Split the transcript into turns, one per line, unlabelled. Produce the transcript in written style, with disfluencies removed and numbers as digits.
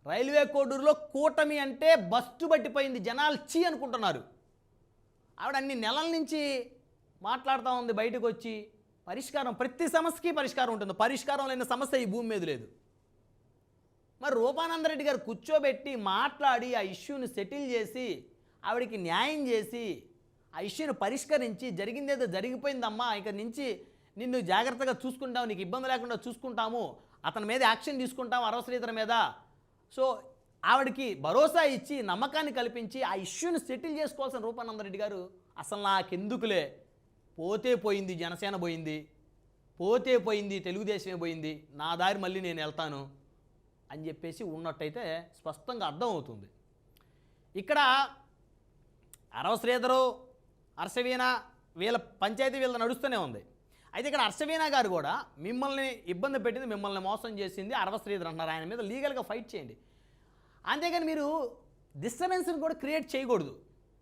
Railway కోడూరులో కూటమి అంటే bust పట్టిపోయింది, జనాలు చీ అనుకుంటున్నారు. ఆవిడ అన్ని నెలల నుంచి మాట్లాడుతూ ఉంది, బయటకు వచ్చి పరిష్కారం, ప్రతి సమస్యకి పరిష్కారం ఉంటుంది, పరిష్కారం లేని సమస్య ఈ భూమి మీద లేదు. మరి రూపానందరెడ్డి గారు కూర్చోబెట్టి మాట్లాడి ఆ ఇష్యూని సెటిల్ చేసి ఆవిడకి న్యాయం చేసి ఆ ఇష్యూని పరిష్కరించి జరిగిందేదో జరిగిపోయిందమ్మా, ఇక నుంచి నిన్ను జాగ్రత్తగా చూసుకుంటాము, నీకు ఇబ్బంది లేకుండా చూసుకుంటాము, అతని మీద యాక్షన్ తీసుకుంటాము అరవశ్రీధర్ మీద, సో ఆవిడకి భరోసా ఇచ్చి నమ్మకాన్ని కల్పించి ఆ ఇష్యూని సెటిల్ చేసుకోవాల్సిన రూపానందరెడ్డి గారు అసలు నాకెందుకులే, పోతే పోయింది జనసేన పోయింది, పోతే పోయింది తెలుగుదేశమే పోయింది, నా దారి మళ్ళీ నేను వెళ్తాను అని చెప్పేసి ఉన్నట్టయితే స్పష్టంగా అర్థమవుతుంది. ఇక్కడ అరవశ్రీధరు హర్షవీణ వీళ్ళ పంచాయతీ వీళ్ళ నడుస్తూనే ఉంది. అయితే ఇక్కడ హర్షవీణ గారు కూడా మిమ్మల్ని ఇబ్బంది పెట్టింది, మిమ్మల్ని మోసం చేసింది అరవశ్రీధర్ అంటున్నారు, ఆయన మీద లీగల్గా ఫైట్ చేయండి, అంతేగాని మీరు డిస్టర్బెన్స్ని కూడా క్రియేట్ చేయకూడదు.